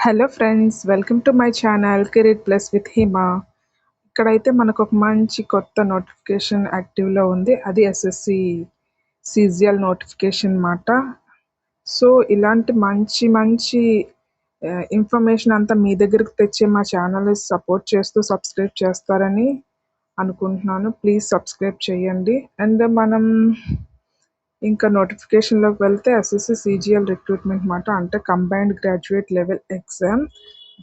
Hello friends, welcome to my channel career plus with Hima. ఇక్కడైతే మనకు ఒక మంచి కొత్త నోటిఫికేషన్ యాక్టివ్లో ఉంది. అది ఎస్ఎస్సి సీజిఎల్ నోటిఫికేషన్ మాట. సో ఇలాంటి మంచి మంచి ఇన్ఫర్మేషన్ అంతా మీ దగ్గరకు తెచ్చే మా ఛానల్ సపోర్ట్ చేస్తూ సబ్స్క్రైబ్ చేస్తారని అనుకుంటున్నాను. ప్లీజ్ సబ్స్క్రైబ్ చేయండి. అండ్ మనం ఇంకా నోటిఫికేషన్లోకి వెళ్తే ఎస్ఎస్సి సీజిఎల్ రిక్రూట్మెంట్ మాట, అంటే కంబైన్డ్ గ్రాడ్యుయేట్ లెవెల్ ఎగ్జామ్.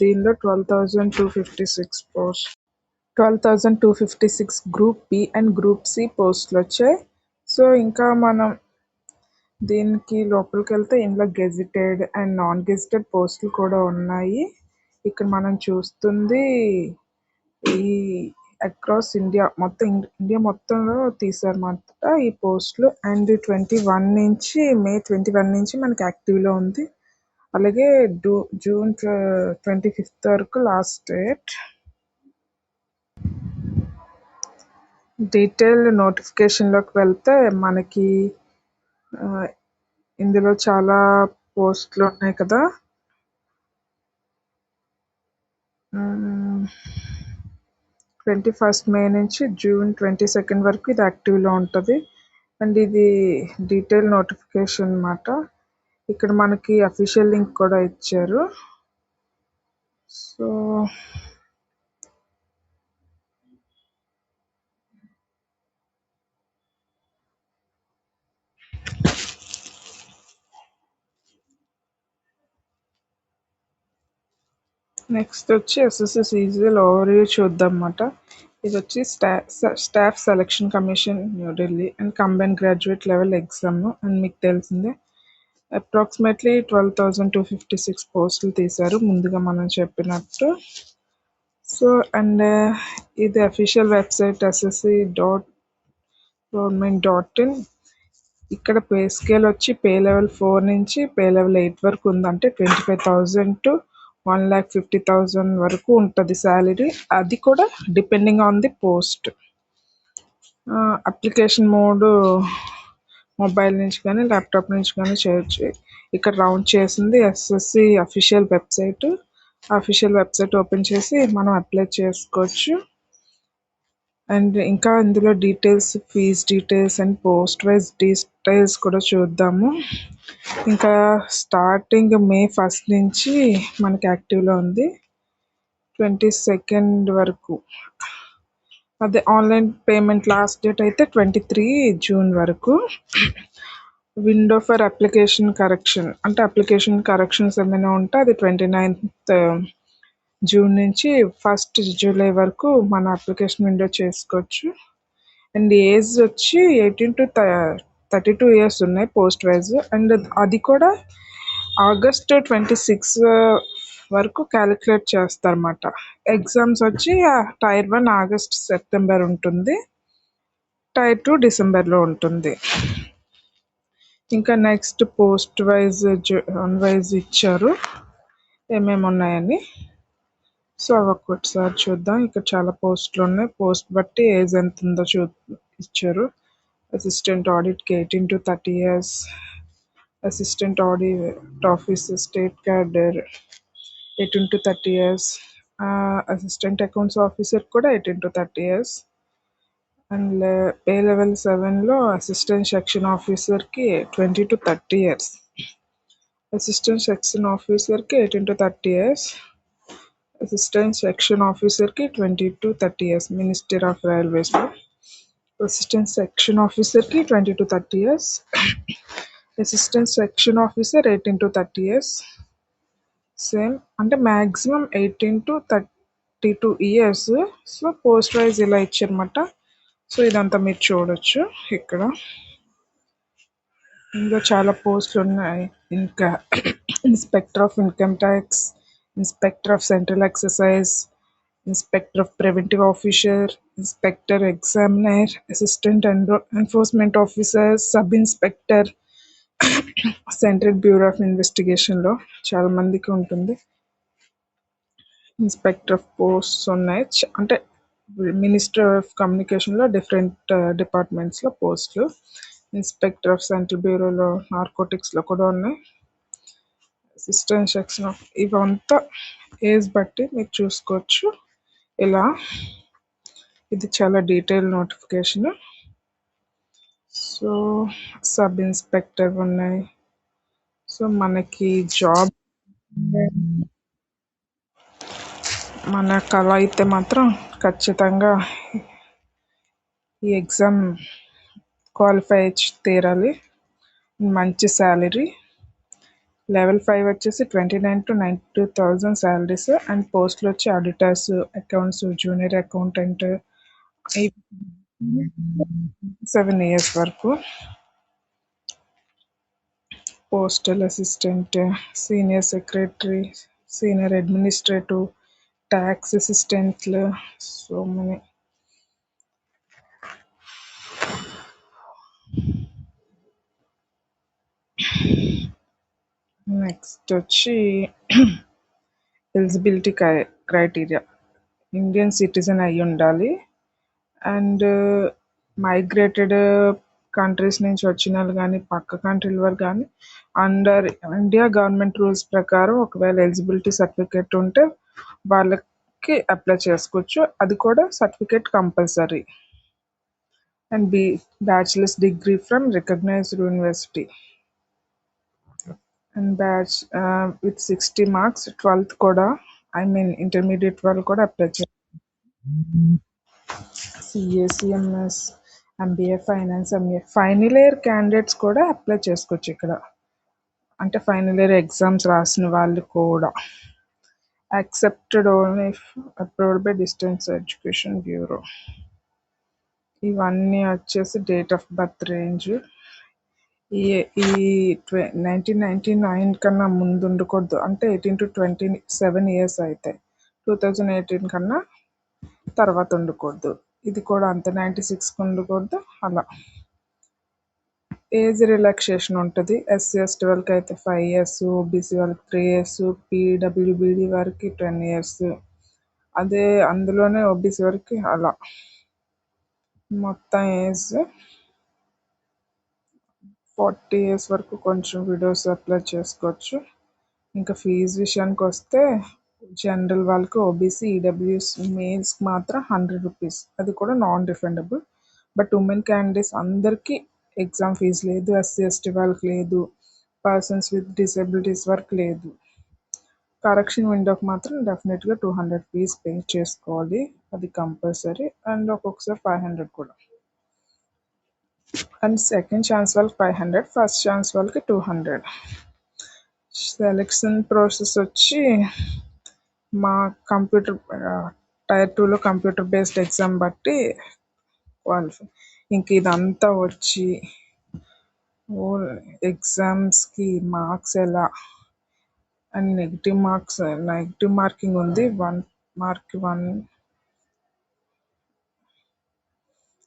దీనిలో 12,256 post 12,256 group B and group C పోస్టులు వచ్చాయి. సో ఇంకా మనం దీనికి లోపలికి వెళ్తే ఇందులో గెజిటెడ్ అండ్ నాన్ గెజిటెడ్ పోస్టులు కూడా ఉన్నాయి. ఇక్కడ మనం చూస్తుంది ఈ అక్రాస్ ఇండియా మొత్తం ఇండియా మొత్తంలో తీసారన్నమాట ఈ పోస్టులు. అండ్ మే 21 నుంచి మనకి యాక్టివ్లో ఉంది. అలాగే జూన్ 25th వరకు లాస్ట్ డేట్. డీటెయిల్ నోటిఫికేషన్లోకి వెళ్తే మనకి ఇందులో చాలా పోస్టులు ఉన్నాయి కదా. 21st మే నుంచి జూన్ 22nd వరకు ఇది యాక్టివ్లో ఉంటుంది. అండ్ ఇది డీటెయిల్ నోటిఫికేషన్ అన్నమాట. ఇక్కడ మనకి అఫీషియల్ లింక్ కూడా ఇచ్చారు. సో నెక్స్ట్ వచ్చి ఎస్ఎస్సి సీజిఎల్ ఓవర్వ్యూ చూద్దాం అన్నమాట. ఇది వచ్చి staff selection commission New Delhi and combine graduate level exam. And మీకు తెలిసిందే అప్రాక్సిమేట్లీ 12,256 పోస్టులు తీశారు ముందుగా మనం చెప్పినట్టు. సో అండ్ ఇది అఫీషియల్ వెబ్సైట్ ssc.government.in. ఇక్కడ పే స్కేల్ వచ్చి పే లెవెల్ 4 నుంచి పే లెవెల్ 8 వరకు ఉంది. అంటే 25,000 to 1,50,000 వరకు ఉంటుంది శాలరీ. అది కూడా depending on the post. Application mode mobile నుంచి కానీ ల్యాప్టాప్ నుంచి కానీ చేయొచ్చు. ఇక్కడ రౌండ్ చేసింది ఎస్ఎస్సి అఫీషియల్ వెబ్సైట్ ఓపెన్ చేసి మనం అప్లై చేసుకోవచ్చు. అండ్ ఇంకా ఇందులో details, fees details and post wise details కూడా చూద్దాము. ఇంకా స్టార్టింగ్ May 1st నుంచి మనకి యాక్టివ్లో ఉంది 22nd వరకు. అదే ఆన్లైన్ పేమెంట్ లాస్ట్ డేట్ అయితే 23 జూన్ వరకు. విండో ఫర్ అప్లికేషన్ కరెక్షన్, అంటే అప్లికేషన్ కరెక్షన్స్ ఏమైనా ఉంటే అది 29th జూన్ నుంచి 1st జూలై వరకు మన అప్లికేషన్ విండో చేసుకోవచ్చు. అండ్ ఏజ్ వచ్చి 18 to 32 ఇయర్స్ ఉన్నాయి పోస్ట్ వైజ్. అండ్ అది కూడా August 26 వరకు క్యాలిక్యులేట్ చేస్తారన్నమాట. ఎగ్జామ్స్ వచ్చి Tier 1 August సెప్టెంబర్ ఉంటుంది, Tier 2 డిసెంబర్లో ఉంటుంది. ఇంకా next post wise zone wise ఇచ్చారు ఏమేమి ఉన్నాయని. సో అవి ఒక్కసారి చూద్దాం. ఇక్కడ చాలా పోస్టులు ఉన్నాయి. పోస్ట్ బట్టి ఏజ్ ఎంత ఉందో ఇచ్చారు. అసిస్టెంట్ ఆడిట్కి 18 to 30 years, assistant audit officer state cadre 18 to 30 years, assistant accounts officer కూడా 18 to 30 years. And pay level 7లో అసిస్టెంట్ సెక్షన్ ఆఫీసర్కి 20 to 30 years, అసిస్టెంట్ సెక్షన్ ఆఫీసర్కి 18 to 30 years, అసిస్టెంట్ సెక్షన్ ఆఫీసర్కి 20 to 30 years మినిస్టర్ ఆఫ్ రైల్వేస్లో. Assistant section ఆఫీసర్కి 20 to 30 years, assistant section officer 18 to 30 years. Same అంటే maximum 18 to 32 years. So post wise ఇలా ఇచ్చారన్నమాట. So ఇదంతా మీరు చూడొచ్చు. ఇక్కడ ఇంకా చాలా పోస్టులు ఉన్నాయి. ఇంకా inspector of income tax, inspector of central excise, inspector of preventive officer, inspector examiner, assistant enforcement officer, sub inspector, central bureau of ఇన్వెస్టిగేషన్లో చాలా మందికి ఉంటుంది. ఇన్స్పెక్టర్ ఆఫ్ పోస్ట్స్ ఉన్నాయి. అంటే మినిస్టర్ ఆఫ్ కమ్యూనికేషన్లో డిఫరెంట్ డిపార్ట్మెంట్స్లో పోస్టులు. ఇన్స్పెక్టర్ ఆఫ్ సెంట్రల్ బ్యూరోలో నార్కోటిక్స్లో కూడా ఉన్నాయి. అసిస్టెంట్ సెక్షన్ ఇవంతా ఏజ్ బట్టి మీరు చూసుకోవచ్చు. ఇలా ఇది చాలా detail notification. So sub inspector ఉన్నాయి. సో మనకి జాబ్ మన కళ అయితే మాత్రం ఖచ్చితంగా ఈ ఎగ్జామ్ క్వాలిఫై తీరాలి. మంచి శాలరీ, లెవెల్ 5 వచ్చేసి 29,000 to 92,000 శాలరీస్. అండ్ పోస్టులు వచ్చి auditors, accounts, junior accountant, 7 years వరకు. Postal assistant, senior secretary, senior administrative, tax అసిస్టెంట్లు, సో మెనీ. నెక్స్ట్ వచ్చి ఎలిజిబిలిటీ క్రైటీరియా. ఇండియన్ సిటిజన్ అయి ఉండాలి. అండ్ మైగ్రేటెడ్ కంట్రీస్ నుంచి వచ్చిన వాళ్ళు కానీ, పక్క కంట్రీల వారు కానీ, అండర్ ఇండియా గవర్నమెంట్ రూల్స్ ప్రకారం ఒకవేళ ఎలిజిబిలిటీ సర్టిఫికేట్ ఉంటే వాళ్ళకి అప్లై చేసుకోవచ్చు. అది కూడా certificate compulsory. And bachelor's degree from recognised university. And batch with 60 marks 12th కూడా, ఐ మీన్ ఇంటర్మీడియట్ వాళ్ళు కూడా అప్లై చేయాలి. CA, CMS, MBA finance, MA final year candidates కూడా అప్లై చేసుకోవచ్చు ఇక్కడ. అంటే ఫైనల్ ఇయర్ ఎగ్జామ్స్ రాసిన వాళ్ళు కూడా. Accepted only if approved by distance education bureau. ఇవన్నీ వచ్చేసి డేట్ ఆఫ్ బర్త్ రేంజ్. ఈ 1999 కన్నా ముందు ఉండకూడదు. అంటే 18 to 27 years అయితే. 2018 కన్నా తర్వాత ఉండకూడదు. ఇది కూడా అంతే, 96కి ఉండకూడదు. అలా ఏజ్ రిలాక్సేషన్ ఉంటుంది. ఎస్సీ ఎస్టీ వాళ్ళకి అయితే 5 years, ఓబీసీ వాళ్ళకి 3 years, పీడబ్ల్యూబీడీ వారికి 10 years. అదే అందులోనే ఓబీసీ వారికి అలా మొత్తం ఏజ్ 40 years వరకు కొంచెం విడోస్ అప్లై చేసుకోవచ్చు. ఇంకా ఫీజు విషయానికి వస్తే జనరల్ వాళ్ళకి, ఓబీసీ, ఈడబ్ల్యూఎస్ మేల్స్కి మాత్రం 100 rupees. అది కూడా non refundable. But women candidates అందరికీ ఎగ్జామ్ ఫీజు లేదు. ఎస్సీ ఎస్టీ వాళ్ళకి లేదు. పర్సన్స్ విత్ డిసెబిలిటీస్ వరకు లేదు. కరెక్షన్ విండోకి మాత్రం డెఫినెట్గా 200 fees పే చేసుకోవాలి. అది కంపల్సరీ. అండ్ ఒక్కొక్కసారి 500 కూడా. అండ్ సెకండ్ ఛాన్స్ వాళ్ళకి 500, ఫస్ట్ ఛాన్స్ వాళ్ళకి 200. సెలెక్షన్ ప్రాసెస్ వచ్చి మా కంప్యూటర్ టైర్ 2లో కంప్యూటర్ బేస్డ్ ఎగ్జామ్ బట్టి క్వాలిఫై. ఇంక ఇదంతా వచ్చి ఎగ్జామ్స్కి మార్క్స్ ఎలా అండ్ నెగిటివ్ మార్కింగ్ ఉంది. 1 mark 1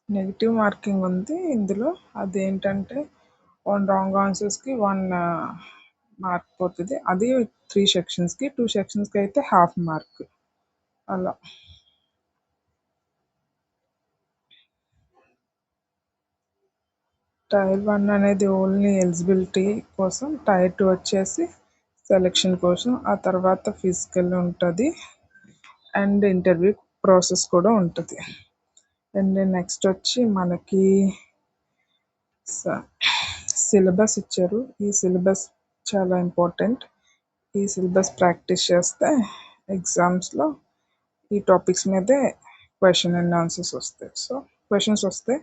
నెగిటివ్ మార్కింగ్ ఉంది ఇందులో. అదేంటంటే 1 wrong ఆన్సర్స్కి 1 mark పోతుంది. అది 3 sectionsకి. 2 sectionsకి అయితే ½ mark. అలా టైర్ 1 అనేది ఓన్లీ ఎలిజిబిలిటీ కోసం. టైర్ 2 వచ్చేసి సెలెక్షన్ కోసం. ఆ తర్వాత ఫిజికల్ ఉంటుంది అండ్ ఇంటర్వ్యూ ప్రాసెస్ కూడా ఉంటుంది. అండ్ నెక్స్ట్ వచ్చి మనకి సిలబస్ ఇచ్చారు. ఈ సిలబస్ చాలా ఇంపార్టెంట్. ఈ సిలబస్ ప్రాక్టీస్ చేస్తే ఎగ్జామ్స్లో ఈ టాపిక్స్ మీదే క్వశ్చన్ అండ్ ఆన్సర్స్ వస్తాయి. సో క్వశ్చన్స్ వస్తాయి.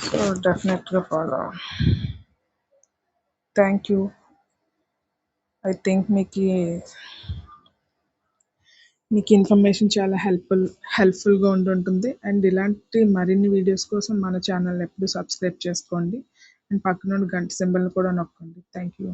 సో డెఫినెట్గా follow. Thank you. I think మీకు ఇన్ఫర్మేషన్ చాలా హెల్ప్ఫుల్గా ఉంటుంది. అండ్ ఇలాంటి మరిన్ని వీడియోస్ కోసం మన ఛానల్ ఎప్పుడు సబ్స్క్రైబ్ చేసుకోండి. అండ్ పక్కన గంట సింబల్ని కూడా నొక్కండి. Thank you.